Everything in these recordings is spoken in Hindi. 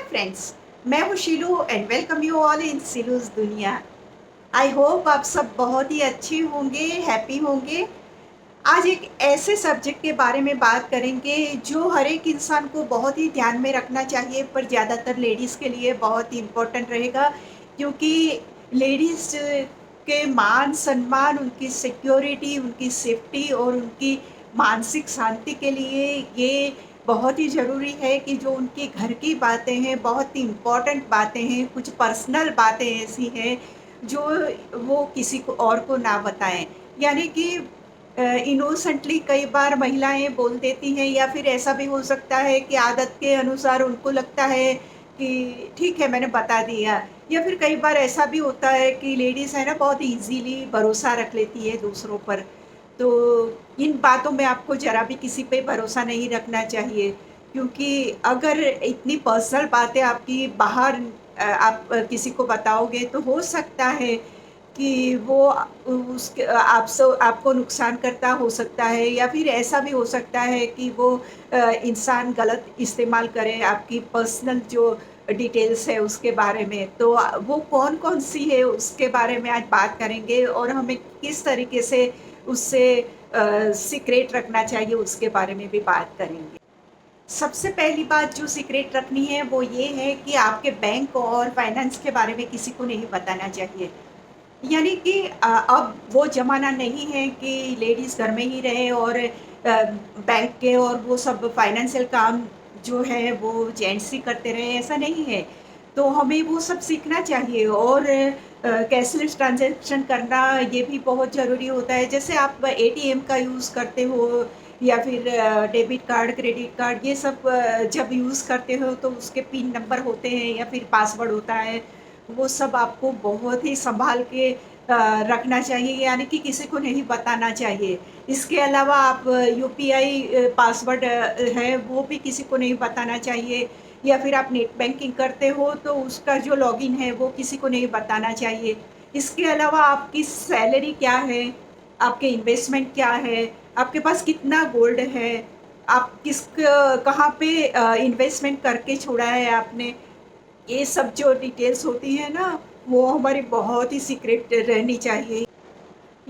फ्रेंड्स, मैं हूँ Shilu and welcome you all in Shilu's दुनिया। आई होप आप सब बहुत ही अच्छे होंगे, हैप्पी होंगे। आज एक ऐसे सब्जेक्ट के बारे में बात करेंगे जो हर एक इंसान को बहुत ही ध्यान में रखना चाहिए, पर ज़्यादातर लेडीज़ के लिए बहुत ही इम्पोर्टेंट रहेगा, क्योंकि लेडीज़ के मान सम्मान, उनकी सिक्योरिटी, उनकी सेफ्टी और उनकी मानसिक शांति के लिए ये बहुत ही ज़रूरी है कि जो उनकी घर की बातें हैं, बहुत ही इम्पोर्टेंट बातें हैं, कुछ पर्सनल बातें ऐसी हैं जो वो किसी को और को ना बताएं। यानी कि इनोसेंटली कई बार महिलाएँ बोल देती हैं, या फिर ऐसा भी हो सकता है कि आदत के अनुसार उनको लगता है कि ठीक है, मैंने बता दिया। या फिर कई बार ऐसा भी होता है कि लेडीज़ है ना, बहुत ईज़िली भरोसा रख लेती है दूसरों पर। तो इन बातों में आपको ज़रा भी किसी पे भरोसा नहीं रखना चाहिए, क्योंकि अगर इतनी पर्सनल बातें आपकी बाहर आप किसी को बताओगे, तो हो सकता है कि वो उसके आपको नुकसान करता हो सकता है, या फिर ऐसा भी हो सकता है कि वो इंसान गलत इस्तेमाल करे आपकी पर्सनल जो डिटेल्स है उसके बारे में। तो वो कौन-कौन सी है उसके बारे में आज बात करेंगे, और हमें किस तरीके से उससे सीक्रेट रखना चाहिए उसके बारे में भी बात करेंगे। सबसे पहली बात जो सीक्रेट रखनी है वो ये है कि आपके बैंक और फाइनेंस के बारे में किसी को नहीं बताना चाहिए। यानी कि अब वो ज़माना नहीं है कि लेडीज़ घर में ही रहे और बैंक के और वो सब फाइनेंशियल काम जो है वो जेंट्स ही करते रहे, ऐसा नहीं है। तो हमें वो सब सीखना चाहिए, और कैशलेस ट्रांज़ैक्शन करना ये भी बहुत ज़रूरी होता है। जैसे आप एटीएम का यूज़ करते हो, या फिर डेबिट कार्ड, क्रेडिट कार्ड, ये सब जब यूज़ करते हो तो उसके पिन नंबर होते हैं या फिर पासवर्ड होता है। वो सब आपको बहुत ही सँभाल के रखना चाहिए, यानी कि किसी को नहीं बताना चाहिए। इसके अलावा आप यूपीआई पासवर्ड है वो भी किसी को नहीं बताना चाहिए, या फिर आप नेट बैंकिंग करते हो तो उसका जो लॉगिन है वो किसी को नहीं बताना चाहिए। इसके अलावा आपकी सैलरी क्या है, आपके इन्वेस्टमेंट क्या है, आपके पास कितना गोल्ड है, आप कहाँ पे इन्वेस्टमेंट करके छोड़ा है आपने, ये सब जो डिटेल्स होती हैं ना, वो हमारी बहुत ही सीक्रेट रहनी चाहिए।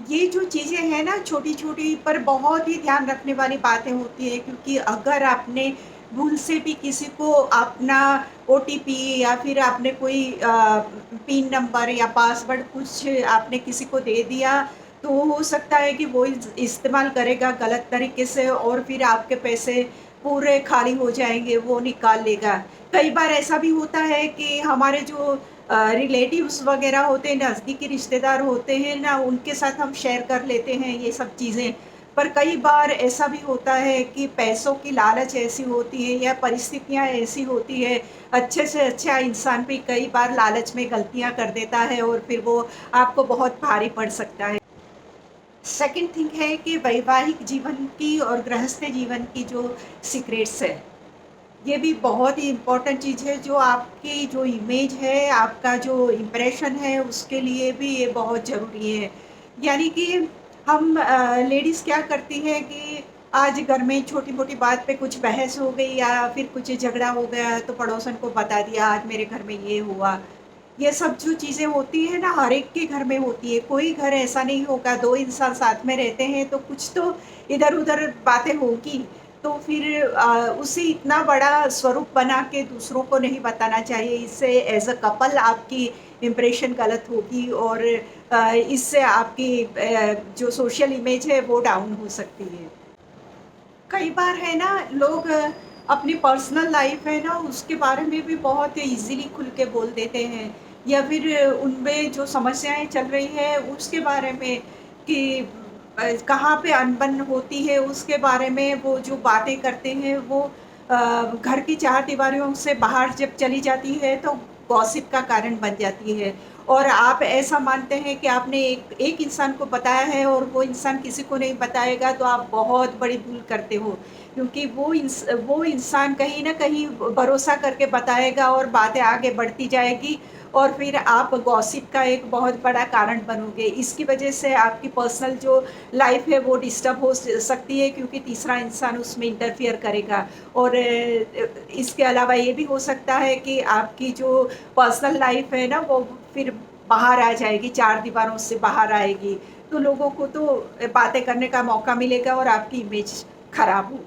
ये जो चीज़ें हैं ना, छोटी-छोटी पर बहुत ही ध्यान रखने वाली बातें होती हैं, क्योंकि अगर आपने भूल से भी किसी को अपना ओटीपी या फिर आपने कोई पिन नंबर या पासवर्ड कुछ आपने किसी को दे दिया, तो हो सकता है कि वो इस्तेमाल करेगा गलत तरीके से, और फिर आपके पैसे पूरे खाली हो जाएँगे, वो निकाल लेगा। कई बार ऐसा भी होता है कि हमारे जो रिलेटिव्स वगैरह होते हैं, नज़दीकी रिश्तेदार होते हैं ना, उनके साथ हम शेयर कर लेते हैं ये सब चीज़ें। पर कई बार ऐसा भी होता है कि पैसों की लालच ऐसी होती है या परिस्थितियाँ ऐसी होती है, अच्छे से अच्छा इंसान भी कई बार लालच में गलतियाँ कर देता है, और फिर वो आपको बहुत भारी पड़ सकता है। सेकंड थिंग है कि वैवाहिक जीवन की और गृहस्थ जीवन की जो सीक्रेट्स है, ये भी बहुत ही इम्पोर्टेंट चीज़ है, जो आपकी जो इमेज है, आपका जो इम्प्रेशन है, उसके लिए भी ये बहुत ज़रूरी है। यानी कि हम लेडीज़ क्या करती हैं कि आज घर में छोटी-मोटी बात पे कुछ बहस हो गई या फिर कुछ झगड़ा हो गया, तो पड़ोसन को बता दिया, आज मेरे घर में ये हुआ। ये सब जो चीज़ें होती हैं ना, हर एक के घर में होती है, कोई घर ऐसा नहीं होगा, 2 इंसान साथ में रहते हैं तो कुछ तो इधर-उधर बातें होगी। तो फिर उसे इतना बड़ा स्वरूप बना के दूसरों को नहीं बताना चाहिए, इससे एज़ अ कपल आपकी इम्प्रेशन गलत होगी, और इससे आपकी जो सोशल इमेज है वो डाउन हो सकती है। कई बार है ना, लोग अपनी पर्सनल लाइफ है ना उसके बारे में भी बहुत ईज़िली खुल के बोल देते हैं, या फिर उनमें जो समस्याएँ चल रही है उसके बारे में, कि कहाँ पे अनबन होती है उसके बारे में वो जो बातें करते हैं, वो घर की चारदीवारियों से बाहर जब चली जाती है तो गॉसिप का कारण बन जाती है, और आप ऐसा मानते हैं कि आपने एक एक इंसान को बताया है और वो इंसान किसी को नहीं बताएगा, तो आप बहुत बड़ी भूल करते हो। क्योंकि वो इंसान कहीं न कहीं भरोसा करके बताएगा और बातें आगे बढ़ती जाएगी और फिर आप गॉसिप का एक बहुत बड़ा कारण बनोगे। इसकी वजह से आपकी पर्सनल जो लाइफ़ है वो डिस्टर्ब हो सकती है क्योंकि तीसरा इंसान उसमें इंटरफियर करेगा और इसके अलावा ये भी हो सकता है कि आपकी जो पर्सनल लाइफ़ है ना वो फिर बाहर आ जाएगी, 4 दीवारों से बाहर आएगी। तो लोगों को तो बातें करने का मौका मिलेगा और आपकी इमेज खराब हो।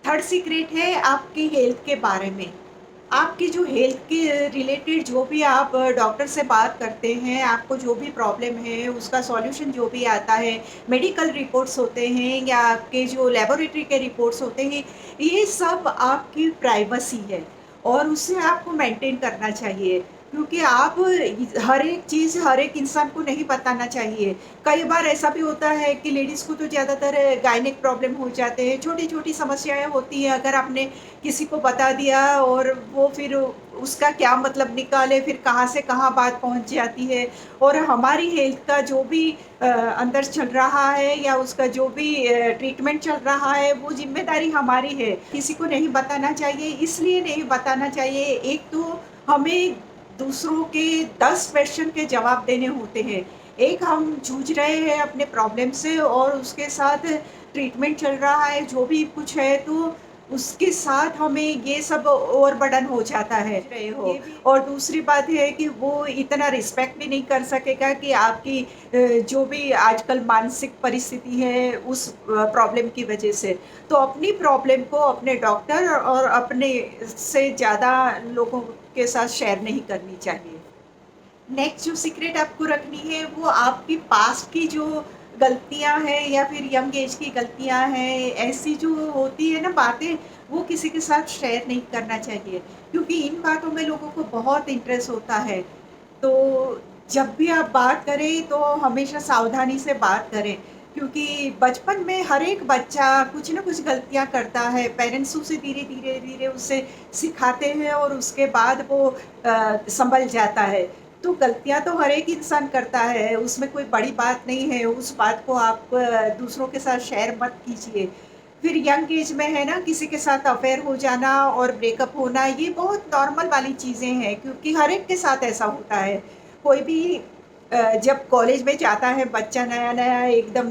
थर्ड सीक्रेट है आपकी हेल्थ के बारे में। आपकी जो हेल्थ के रिलेटेड जो भी आप डॉक्टर से बात करते हैं, आपको जो भी प्रॉब्लम है, उसका सॉल्यूशन जो भी आता है, मेडिकल रिपोर्ट्स होते हैं या आपके जो लैबोरेटरी के रिपोर्ट्स होते हैं, ये सब आपकी प्राइवेसी है और उसे आपको मेंटेन करना चाहिए। क्योंकि आप हर एक चीज़ हर एक इंसान को नहीं बताना चाहिए। कई बार ऐसा भी होता है कि लेडीज़ को तो ज़्यादातर गायनेक प्रॉब्लम हो जाते हैं, छोटी-छोटी समस्याएँ होती हैं, अगर आपने किसी को बता दिया और वो फिर उसका क्या मतलब निकाले, फिर कहाँ से कहाँ बात पहुँच जाती है और हमारी हेल्थ का जो भी अंदर चल रहा है या उसका जो भी ट्रीटमेंट चल रहा है, वो ज़िम्मेदारी हमारी है। किसी को नहीं बताना चाहिए, इसलिए नहीं बताना चाहिए, एक तो हमें दूसरों के 10 क्वेश्चन के जवाब देने होते हैं। एक हम जूझ रहे हैं अपने प्रॉब्लम से और उसके साथ ट्रीटमेंट चल रहा है, जो भी कुछ है, तो उसके साथ हमें ये सब ओवरबर्डन हो जाता है। रहे हो ये भी और दूसरी बात है कि वो इतना रिस्पेक्ट भी नहीं कर सकेगा कि आपकी जो भी आजकल मानसिक परिस्थिति है उस प्रॉब्लम की वजह से। तो अपनी प्रॉब्लम को अपने डॉक्टर और अपने से ज़्यादा लोगों के साथ शेयर नहीं करनी चाहिए। नेक्स्ट जो सीक्रेट आपको रखनी है वो आपकी पास्ट की जो गलतियां हैं या फिर यंग एज की गलतियां हैं, ऐसी जो होती है ना बातें, वो किसी के साथ शेयर नहीं करना चाहिए क्योंकि इन बातों में लोगों को बहुत इंटरेस्ट होता है। तो जब भी आप बात करें तो हमेशा सावधानी से बात करें क्योंकि बचपन में हर एक बच्चा कुछ ना कुछ गलतियां करता है, पेरेंट्स उसे धीरे धीरे धीरे उसे सिखाते हैं और उसके बाद वो संभल जाता है। तो गलतियाँ तो हर एक इंसान करता है, उसमें कोई बड़ी बात नहीं है, उस बात को आप दूसरों के साथ शेयर मत कीजिए। फिर यंग एज में है ना, किसी के साथ अफ़ेयर हो जाना और ब्रेकअप होना, ये बहुत नॉर्मल वाली चीज़ें हैं क्योंकि हर एक के साथ ऐसा होता है। कोई भी जब कॉलेज में जाता है बच्चा नया-नया एकदम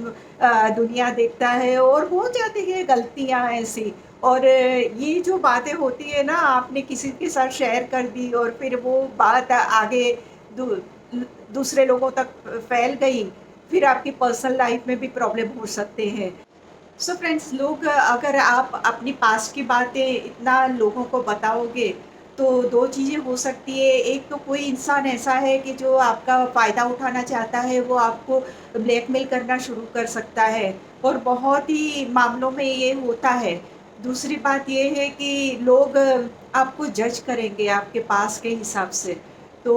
दुनिया देखता है और हो जाती है गलतियाँ ऐसी और ये जो बातें होती है ना, आपने किसी के साथ शेयर कर दी और फिर वो बात आगे दू दूसरे लोगों तक फैल गई, फिर आपकी पर्सनल लाइफ में भी प्रॉब्लम हो सकते हैं। सो फ्रेंड्स, लोग अगर आप अपनी पास्ट की बातें इतना लोगों को बताओगे, तो 2 चीज़ें हो सकती है। एक तो कोई इंसान ऐसा है कि जो आपका फ़ायदा उठाना चाहता है, वो आपको ब्लैकमेल करना शुरू कर सकता है और बहुत ही मामलों में ये होता है। दूसरी बात ये है कि लोग आपको जज करेंगे आपके पास्ट के हिसाब से। तो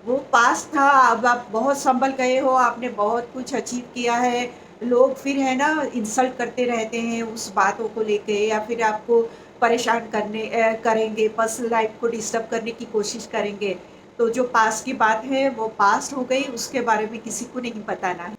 वो पास्ट था, अब आप बहुत सँभल गए हो, आपने बहुत कुछ अचीव किया है, लोग फिर है ना इंसल्ट करते रहते हैं उस बातों को लेके या फिर आपको परेशान करेंगे, पर्सनल लाइफ को डिस्टर्ब करने की कोशिश करेंगे। तो जो पास्ट की बात है वो पास्ट हो गई, उसके बारे में किसी को नहीं बताना है।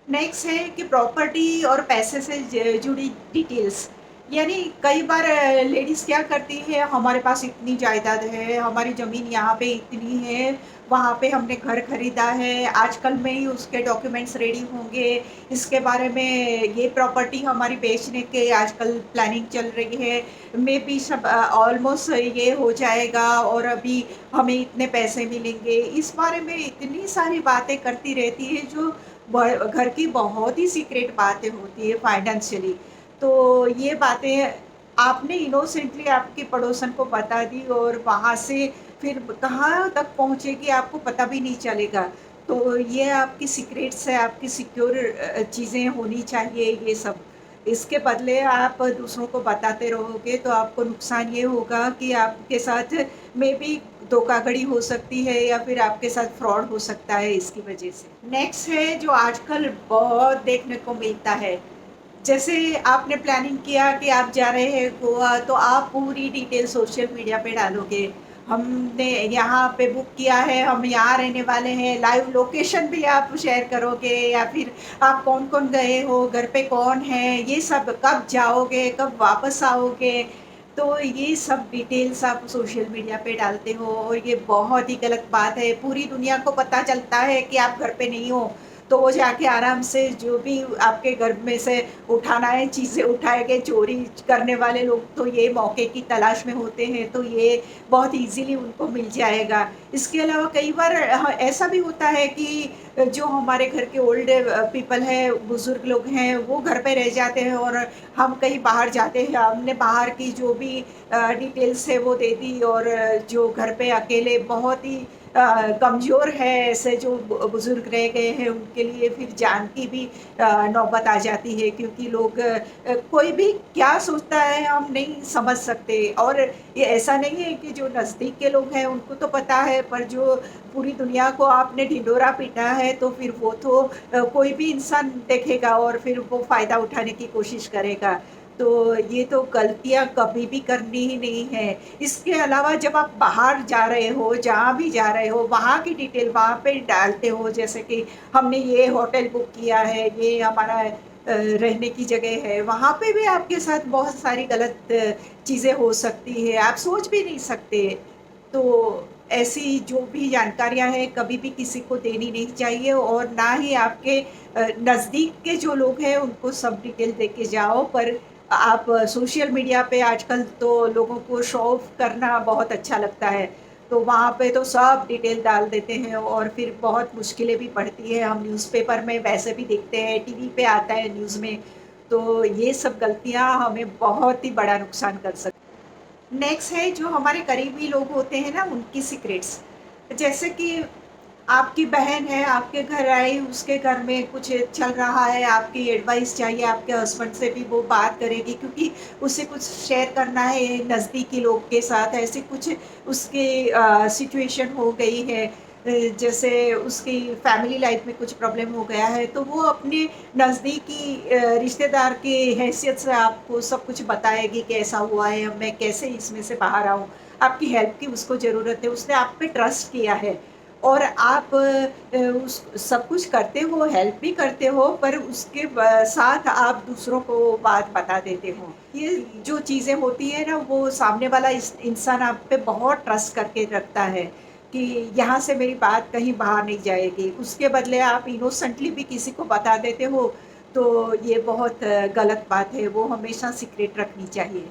नेक्स्ट है कि प्रॉपर्टी और पैसे से जुड़ी डिटेल्स, यानी कई बार लेडीज़ क्या करती है, हमारे पास इतनी जायदाद है, हमारी ज़मीन यहाँ पे इतनी है, वहाँ पे हमने घर खरीदा है, आजकल में ही उसके डॉक्यूमेंट्स रेडी होंगे, इसके बारे में ये प्रॉपर्टी हमारी बेचने के आजकल प्लानिंग चल रही है, मे बी सब ऑलमोस्ट ये हो जाएगा और अभी हमें इतने पैसे मिलेंगे, इस बारे में इतनी सारी बातें करती रहती है जो घर की बहुत ही सीक्रेट बातें होती है फाइनेंशियली। तो ये बातें आपने इनोसेंटली आपके पड़ोसन को बता दी और वहाँ से फिर कहाँ तक पहुँचेगी आपको पता भी नहीं चलेगा। तो ये आपकी सीक्रेट्स है, आपकी सिक्योर चीज़ें होनी चाहिए ये सब। इसके बदले आप दूसरों को बताते रहोगे तो आपको नुकसान ये होगा कि आपके साथ मेबी धोखाधड़ी हो सकती है या फिर आपके साथ फ्रॉड हो सकता है इसकी वजह से। नेक्स्ट है जो आजकल बहुत देखने को मिलता है, जैसे आपने प्लानिंग किया कि आप जा रहे हैं गोवा, तो आप पूरी डिटेल सोशल मीडिया पे डालोगे हमने यहाँ पे बुक किया है, हम यहाँ रहने वाले हैं, लाइव लोकेशन भी आप शेयर करोगे या फिर आप कौन-कौन गए हो, घर पे कौन है, ये सब कब जाओगे, कब वापस आओगे, तो ये सब डिटेल्स आप सोशल मीडिया पे डालते हो और ये बहुत ही गलत बात है। पूरी दुनिया को पता चलता है कि आप घर पे नहीं हो, तो वो जाके आराम से जो भी आपके घर में से उठाना है चीज़ें उठाएँगे, चोरी करने वाले लोग तो ये मौके की तलाश में होते हैं, तो ये बहुत ईज़िली उनको मिल जाएगा। इसके अलावा कई बार ऐसा भी होता है कि जो हमारे घर के ओल्ड पीपल हैं, बुज़ुर्ग लोग हैं, वो घर पे रह जाते हैं और हम कहीं बाहर जाते हैं, हमने बाहर की जो भी डिटेल्स है वो दे दी और जो घर पे अकेले बहुत ही कमज़ोर है, ऐसे जो बुज़ुर्ग रह गए हैं, उनके लिए फिर जान की भी नौबत आ जाती है क्योंकि लोग कोई भी क्या सोचता है हम नहीं समझ सकते और ये ऐसा नहीं है कि जो नज़दीक के लोग हैं उनको तो पता है, पर जो पूरी दुनिया को आपने ढिंढोरा पीटा है तो फिर वो तो कोई भी इंसान देखेगा और फिर वो फ़ायदा उठाने की कोशिश करेगा। तो ये तो गलतियाँ कभी भी करनी ही नहीं है। इसके अलावा जब आप बाहर जा रहे हो, जहाँ भी जा रहे हो, वहाँ की डिटेल वहाँ पे डालते हो जैसे कि हमने ये होटल बुक किया है, ये हमारा रहने की जगह है, वहाँ पे भी आपके साथ बहुत सारी गलत चीज़ें हो सकती हैं, आप सोच भी नहीं सकते। तो ऐसी जो भी जानकारियाँ हैं, कभी भी किसी को देनी नहीं चाहिए और ना ही आपके नज़दीक के जो लोग हैं, उनको सब डिटेल दे के जाओ। पर आप सोशल मीडिया पे आजकल तो लोगों को शो ऑफ करना बहुत अच्छा लगता है, तो वहाँ पे तो सब डिटेल डाल देते हैं और फिर बहुत मुश्किलें भी पड़ती हैं। हम न्यूज़पेपर में वैसे भी देखते हैं, टीवी पे आता है न्यूज़ में, तो ये सब गलतियाँ हमें बहुत ही बड़ा नुकसान कर सक नेक्स्ट है जो हमारे करीबी लोग होते हैं ना उनकी सीक्रेट्स। जैसे कि आपकी बहन है, आपके घर आई, उसके घर में कुछ चल रहा है, आपकी एडवाइस चाहिए, आपके हस्बैंड से भी वो बात करेगी क्योंकि उसे कुछ शेयर करना है नज़दीकी लोग के साथ, ऐसी कुछ उसकी सिचुएशन हो गई है। जैसे उसकी फैमिली लाइफ में कुछ प्रॉब्लम हो गया है, तो वो अपने नज़दीकी रिश्तेदार की हैसियत से आपको सब कुछ बताएगी कि ऐसा हुआ है, अब मैं कैसे इसमें से बाहर आऊँ। आपकी हेल्प की उसको ज़रूरत है, उसने आप पे ट्रस्ट किया है और आप उस सब कुछ करते हो, हेल्प भी करते हो, पर उसके साथ आप दूसरों को बात बता देते हो। ये जो चीज़ें होती हैं ना, वो सामने वाला इस इंसान आप पे बहुत ट्रस्ट करके रखता है कि यहाँ से मेरी बात कहीं बाहर नहीं जाएगी। उसके बदले आप इनोसेंटली भी किसी को बता देते हो, तो ये बहुत गलत बात है, वो हमेशा सीक्रेट रखनी चाहिए।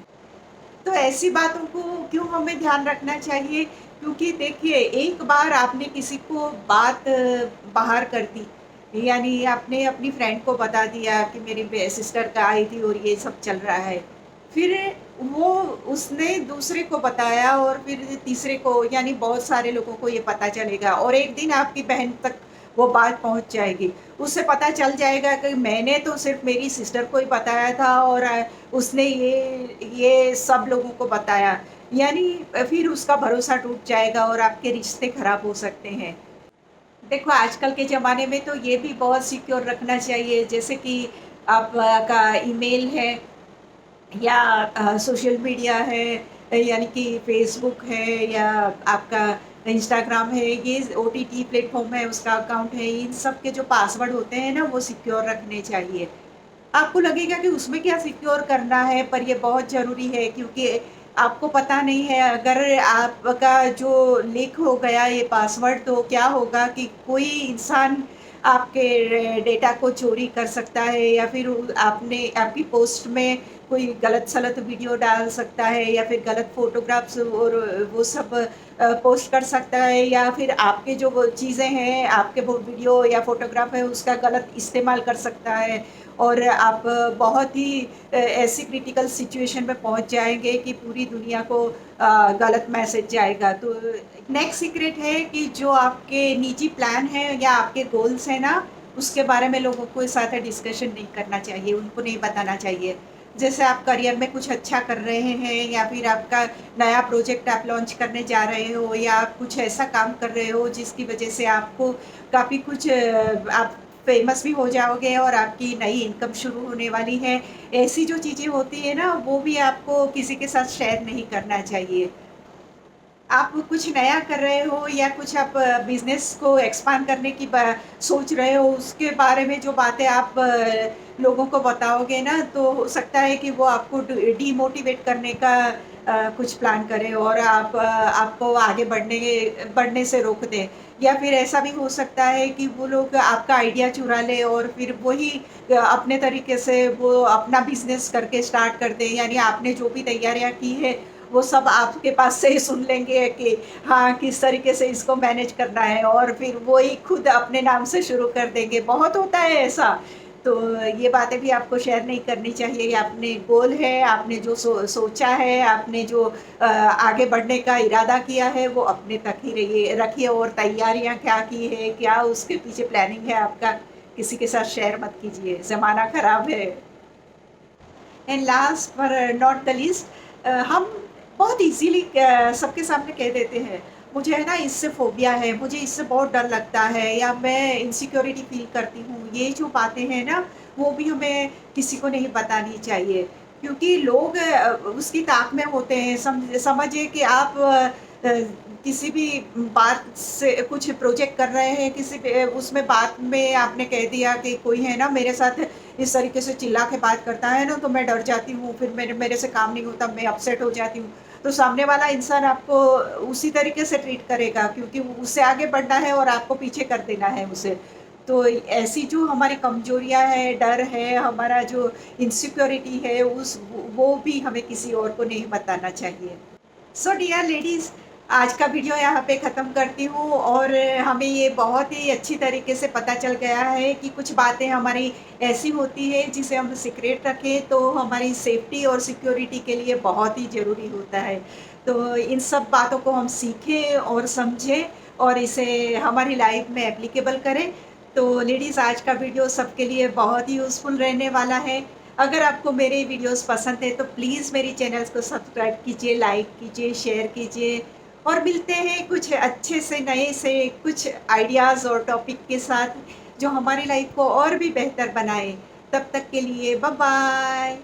तो ऐसी बातों को क्यों हमें ध्यान रखना चाहिए? क्योंकि देखिए, एक बार आपने किसी को बात बाहर कर दी, यानी आपने अपनी फ्रेंड को बता दिया कि मेरी सिस्टर का आई थी और ये सब चल रहा है। फिर वो उसने दूसरे को बताया और फिर तीसरे को, यानी बहुत सारे लोगों को ये पता चलेगा और एक दिन आपकी बहन तक वो बात पहुँच जाएगी। उसे पता चल जाएगा कि मैंने तो सिर्फ़ मेरी सिस्टर को ही बताया था और उसने ये सब लोगों को बताया। यानी फिर उसका भरोसा टूट जाएगा और आपके रिश्ते खराब हो सकते हैं। देखो, आजकल के ज़माने में तो ये भी बहुत सिक्योर रखना चाहिए, जैसे कि आपका ईमेल है या सोशल मीडिया है, यानी कि फ़ेसबुक है या आपका इंस्टाग्राम है, ये ओटीटी प्लेटफ़ॉर्म है, उसका अकाउंट है, इन सब के जो पासवर्ड होते हैं ना, वो सिक्योर रखने चाहिए। आपको लगेगा कि उसमें क्या सिक्योर करना है, पर ये बहुत ज़रूरी है क्योंकि आपको पता नहीं है, अगर आपका जो लीक हो गया ये पासवर्ड, तो क्या होगा कि कोई इंसान आपके डेटा को चोरी कर सकता है या फिर आपने आपकी पोस्ट में कोई गलत-सलत वीडियो डाल सकता है या फिर गलत फ़ोटोग्राफ्स और वो सब पोस्ट कर सकता है या फिर आपके जो वो चीज़ें हैं, आपके वो वीडियो या फ़ोटोग्राफ है, उसका गलत इस्तेमाल कर सकता है और आप बहुत ही ऐसी क्रिटिकल सिचुएशन में पहुँच जाएँगे कि पूरी दुनिया को गलत मैसेज जाएगा। तो नेक्स्ट सीक्रेट है कि जो आपके निजी प्लान हैं या आपके गोल्स हैं ना, उसके बारे में लोगों के साथ डिस्कशन नहीं करना चाहिए, उनको नहीं बताना चाहिए। जैसे आप करियर में कुछ अच्छा कर रहे हैं या फिर आपका नया प्रोजेक्ट आप लॉन्च करने जा रहे हो या आप कुछ ऐसा काम कर रहे हो जिसकी वजह से आपको काफ़ी कुछ आप फेमस भी हो जाओगे और आपकी नई इनकम शुरू होने वाली है। ऐसी जो चीज़ें होती हैं ना, वो भी आपको किसी के साथ शेयर नहीं करना चाहिए। आप कुछ नया कर रहे हो या कुछ आप बिज़नेस को एक्सपांड करने की सोच रहे हो, उसके बारे में जो बातें आप लोगों को बताओगे ना, तो हो सकता है कि वो आपको डीमोटिवेट करने का कुछ प्लान करें और आपको आगे बढ़ने से रोक दें। या फिर ऐसा भी हो सकता है कि वो लोग आपका आइडिया चुरा लें और फिर वही अपने तरीके से वो अपना बिज़नेस करके स्टार्ट कर दें। यानी आपने जो भी तैयारियाँ की है, वो सब आपके पास से ही सुन लेंगे कि हाँ, किस तरीके से इसको मैनेज करना है और फिर वो ही खुद अपने नाम से शुरू कर देंगे। बहुत होता है ऐसा। तो ये बातें भी आपको शेयर नहीं करनी चाहिए। ये आपने गोल है, आपने जो सोचा है, आपने जो आगे बढ़ने का इरादा किया है, वो अपने तक ही रखिए और तैयारियाँ क्या की है, क्या उसके पीछे प्लानिंग है आपका, किसी के साथ शेयर मत कीजिए, ज़माना खराब है। एंड लास्ट पर नॉट द लीस्ट, हम बहुत इजीली सबके सामने कह देते हैं, मुझे है ना इससे फोबिया है, मुझे इससे बहुत डर लगता है या मैं इनसिक्योरिटी फील करती हूँ। ये जो बातें हैं ना, वो भी हमें किसी को नहीं बतानी चाहिए, क्योंकि लोग उसकी ताक में होते हैं। समझिए कि आप किसी भी बात से कुछ प्रोजेक्ट कर रहे हैं, किसी भी उसमें बात में आपने कह दिया कि कोई है ना मेरे साथ इस तरीके से चिल्ला के बात करता है ना, तो मैं डर जाती हूँ, फिर मेरे मेरे से काम नहीं होता, मैं अपसेट हो जाती हूँ। तो सामने वाला इंसान आपको उसी तरीके से ट्रीट करेगा, क्योंकि उससे आगे बढ़ना है और आपको पीछे कर देना है उसे। तो ऐसी जो हमारी कमजोरियाँ हैं, डर है, हमारा जो इनसिक्योरिटी है, वो भी हमें किसी और को नहीं बताना चाहिए। सो डियर लेडीज़, आज का वीडियो यहाँ पे ख़त्म करती हूँ और हमें ये बहुत ही अच्छी तरीके से पता चल गया है कि कुछ बातें हमारी ऐसी होती है जिसे हम सीक्रेट रखें तो हमारी सेफ्टी और सिक्योरिटी के लिए बहुत ही ज़रूरी होता है। तो इन सब बातों को हम सीखें और समझें और इसे हमारी लाइफ में एप्लीकेबल करें। तो लेडीज़, आज का वीडियो सबके लिए बहुत ही यूज़फुल रहने वाला है। अगर आपको मेरे वीडियोस पसंद है तो प्लीज़ मेरी चैनल्स को सब्सक्राइब कीजिए, लाइक कीजिए, शेयर कीजिए और मिलते हैं कुछ अच्छे से नए से कुछ आइडियाज़ और टॉपिक के साथ जो हमारी लाइफ को और भी बेहतर बनाए। तब तक के लिए बाय बाय।